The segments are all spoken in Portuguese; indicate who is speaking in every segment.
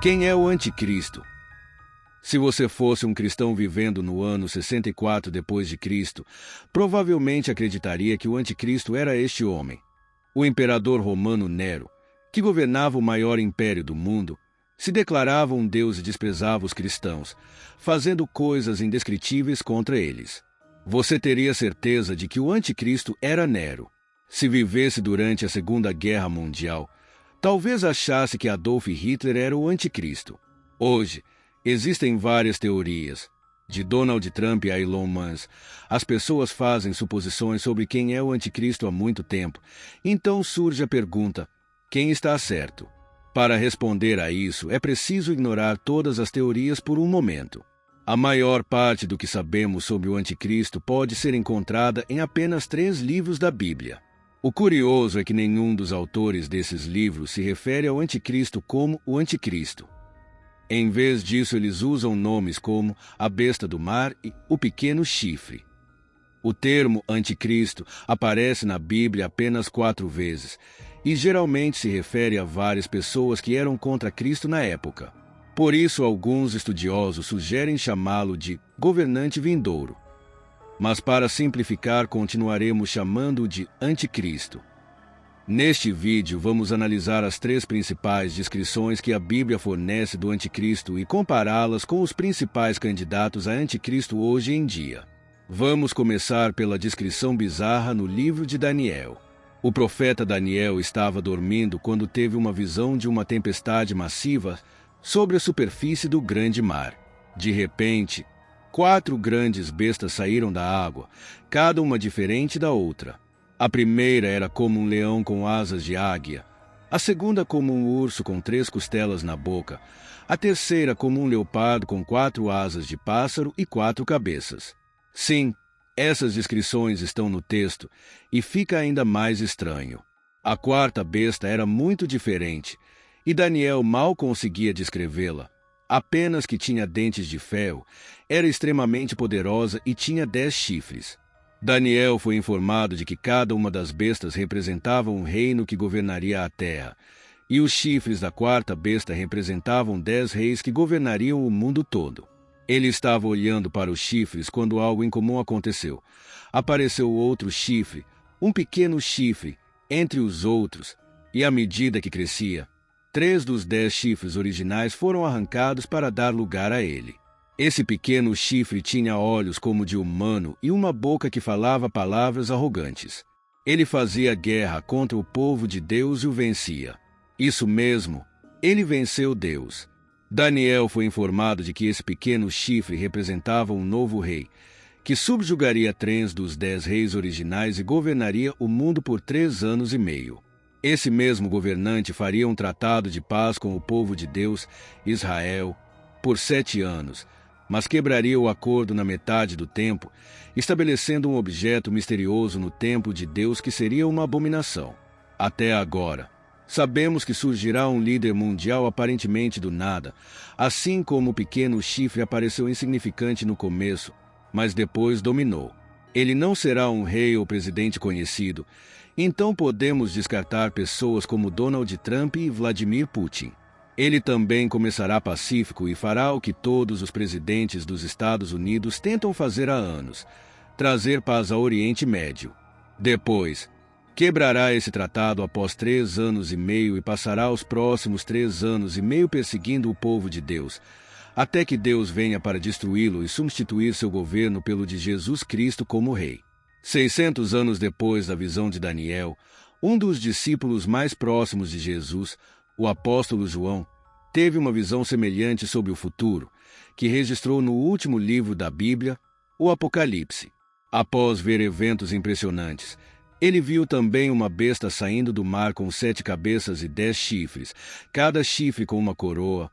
Speaker 1: Quem é o anticristo? Se você fosse um cristão vivendo no ano 64 depois de Cristo, provavelmente acreditaria que o anticristo era este homem, o imperador romano Nero, que governava o maior império do mundo, se declarava um deus e desprezava os cristãos, fazendo coisas indescritíveis contra eles. Você teria certeza de que o anticristo era Nero. Se vivesse durante a Segunda Guerra Mundial, talvez achasse que Adolf Hitler era o anticristo. Hoje, existem várias teorias. De Donald Trump a Elon Musk, as pessoas fazem suposições sobre quem é o anticristo há muito tempo. Então surge a pergunta: quem está certo? Para responder a isso, é preciso ignorar todas as teorias por um momento. A maior parte do que sabemos sobre o anticristo pode ser encontrada em apenas 3 livros da Bíblia. O curioso é que nenhum dos autores desses livros se refere ao anticristo como o anticristo. Em vez disso, eles usam nomes como a besta do mar e o pequeno chifre. O termo anticristo aparece na Bíblia apenas 4 vezes e geralmente se refere a várias pessoas que eram contra Cristo na época. Por isso, alguns estudiosos sugerem chamá-lo de governante vindouro. Mas para simplificar, continuaremos chamando-o de anticristo. Neste vídeo, vamos analisar as 3 principais descrições que a Bíblia fornece do anticristo e compará-las com os principais candidatos a anticristo hoje em dia. Vamos começar pela descrição bizarra no livro de Daniel. O profeta Daniel estava dormindo quando teve uma visão de uma tempestade massiva sobre a superfície do grande mar. De repente, 4 grandes bestas saíram da água, cada uma diferente da outra. A primeira era como um leão com asas de águia, a segunda como um urso com 3 costelas na boca, a terceira como um leopardo com 4 asas de pássaro e 4 cabeças. Sim, essas descrições estão no texto e fica ainda mais estranho. A 4ª besta era muito diferente e Daniel mal conseguia descrevê-la. Apenas que tinha dentes de ferro, era extremamente poderosa e tinha 10 chifres. Daniel foi informado de que cada uma das bestas representava um reino que governaria a terra, e os chifres da 4ª besta representavam 10 reis que governariam o mundo todo. Ele estava olhando para os chifres quando algo incomum aconteceu. Apareceu outro chifre, um pequeno chifre, entre os outros, e à medida que crescia, 3 dos 10 chifres originais foram arrancados para dar lugar a ele. Esse pequeno chifre tinha olhos como de humano e uma boca que falava palavras arrogantes. Ele fazia guerra contra o povo de Deus e o vencia. Isso mesmo, ele venceu Deus. Daniel foi informado de que esse pequeno chifre representava um novo rei, que subjugaria 3 dos 10 reis originais e governaria o mundo por 3 anos e meio. Esse mesmo governante faria um tratado de paz com o povo de Deus, Israel, por 7 anos, mas quebraria o acordo na metade do tempo, estabelecendo um objeto misterioso no templo de Deus que seria uma abominação. Até agora, sabemos que surgirá um líder mundial aparentemente do nada, assim como o pequeno chifre apareceu insignificante no começo, mas depois dominou. Ele não será um rei ou presidente conhecido, então podemos descartar pessoas como Donald Trump e Vladimir Putin. Ele também começará pacífico e fará o que todos os presidentes dos Estados Unidos tentam fazer há anos: trazer paz ao Oriente Médio. Depois, quebrará esse tratado após 3 anos e meio e passará os próximos 3 anos e meio perseguindo o povo de Deus, até que Deus venha para destruí-lo e substituir seu governo pelo de Jesus Cristo como rei. 600 anos depois da visão de Daniel, um dos discípulos mais próximos de Jesus, o apóstolo João, teve uma visão semelhante sobre o futuro, que registrou no último livro da Bíblia, o Apocalipse. Após ver eventos impressionantes, ele viu também uma besta saindo do mar com 7 cabeças e 10 chifres, cada chifre com uma coroa,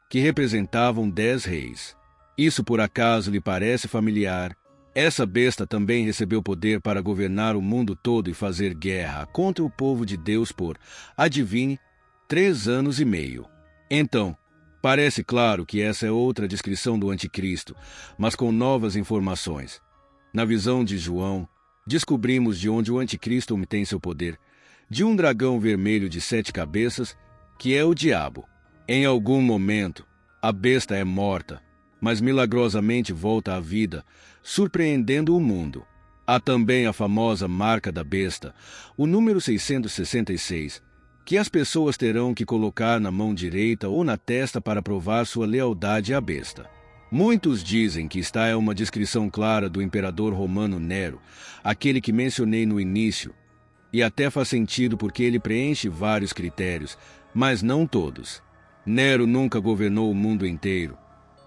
Speaker 1: que representavam 10 reis. Isso por acaso lhe parece familiar? Essa besta também recebeu poder para governar o mundo todo e fazer guerra contra o povo de Deus por, adivinhe, 3 anos e meio. Então, parece claro que essa é outra descrição do anticristo, mas com novas informações. Na visão de João, descobrimos de onde o anticristo obtém seu poder: de um dragão vermelho de 7 cabeças, que é o diabo. Em algum momento, a besta é morta, mas milagrosamente volta à vida, surpreendendo o mundo. Há também a famosa marca da besta, o número 666, que as pessoas terão que colocar na mão direita ou na testa para provar sua lealdade à besta. Muitos dizem que esta é uma descrição clara do imperador romano Nero, aquele que mencionei no início, e até faz sentido porque ele preenche vários critérios, mas não todos. Nero nunca governou o mundo inteiro.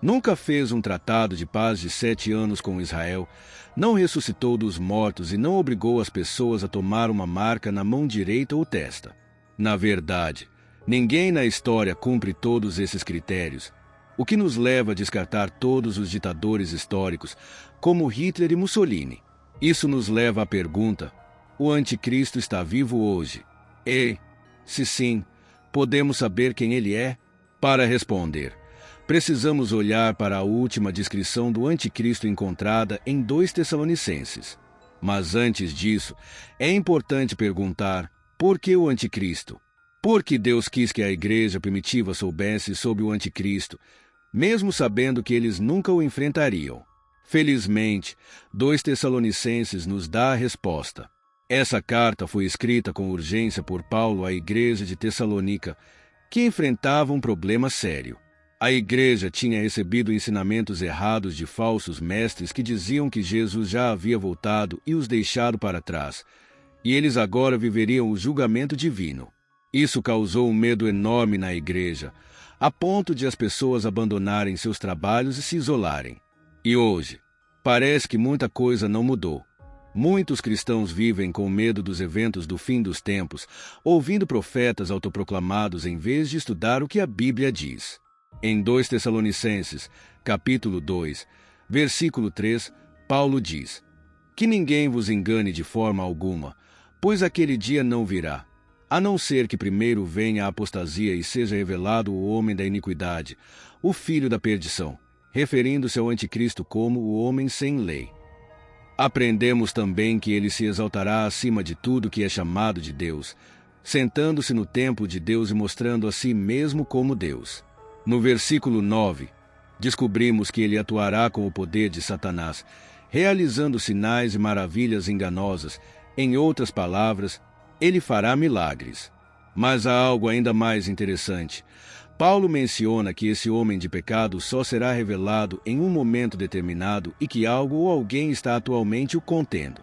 Speaker 1: Nunca fez um tratado de paz de 7 anos com Israel, não ressuscitou dos mortos e não obrigou as pessoas a tomar uma marca na mão direita ou testa. Na verdade, ninguém na história cumpre todos esses critérios, o que nos leva a descartar todos os ditadores históricos, como Hitler e Mussolini. Isso nos leva à pergunta: o anticristo está vivo hoje? E, se sim, podemos saber quem ele é? Para responder, precisamos olhar para a última descrição do anticristo encontrada em 2 Tessalonicenses. Mas antes disso, é importante perguntar: por que o anticristo? Porque Deus quis que a igreja primitiva soubesse sobre o anticristo, mesmo sabendo que eles nunca o enfrentariam. Felizmente, 2 Tessalonicenses nos dá a resposta. Essa carta foi escrita com urgência por Paulo à igreja de Tessalônica, que enfrentava um problema sério. A igreja tinha recebido ensinamentos errados de falsos mestres que diziam que Jesus já havia voltado e os deixado para trás, e eles agora viveriam o julgamento divino. Isso causou um medo enorme na igreja, a ponto de as pessoas abandonarem seus trabalhos e se isolarem. E hoje, parece que muita coisa não mudou. Muitos cristãos vivem com medo dos eventos do fim dos tempos, ouvindo profetas autoproclamados em vez de estudar o que a Bíblia diz. Em 2 Tessalonicenses, capítulo 2, versículo 3, Paulo diz: que ninguém vos engane de forma alguma, pois aquele dia não virá, a não ser que primeiro venha a apostasia e seja revelado o homem da iniquidade, o filho da perdição, referindo-se ao anticristo como o homem sem lei. Aprendemos também que ele se exaltará acima de tudo que é chamado de Deus, sentando-se no templo de Deus e mostrando a si mesmo como Deus. No versículo 9, descobrimos que ele atuará com o poder de Satanás, realizando sinais e maravilhas enganosas. Em outras palavras, ele fará milagres. Mas há algo ainda mais interessante. Paulo menciona que esse homem de pecado só será revelado em um momento determinado e que algo ou alguém está atualmente o contendo.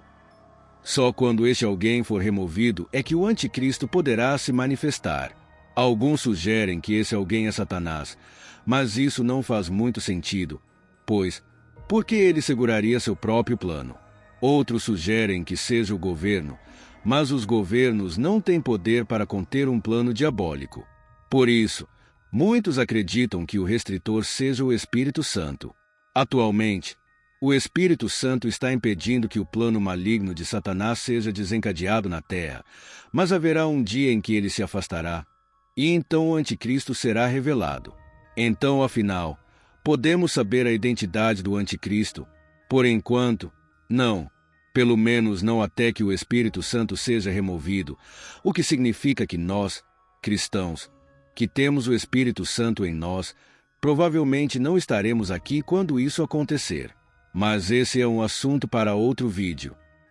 Speaker 1: Só quando este alguém for removido é que o anticristo poderá se manifestar. Alguns sugerem que esse alguém é Satanás, mas isso não faz muito sentido, pois, por que ele seguraria seu próprio plano? Outros sugerem que seja o governo, mas os governos não têm poder para conter um plano diabólico. Por isso, muitos acreditam que o restritor seja o Espírito Santo. Atualmente, o Espírito Santo está impedindo que o plano maligno de Satanás seja desencadeado na terra, mas haverá um dia em que ele se afastará, e então o anticristo será revelado. Então, afinal, podemos saber a identidade do anticristo? Por enquanto, não. Pelo menos não até que o Espírito Santo seja removido, o que significa que nós, cristãos, que temos o Espírito Santo em nós, provavelmente não estaremos aqui quando isso acontecer. Mas esse é um assunto para outro vídeo.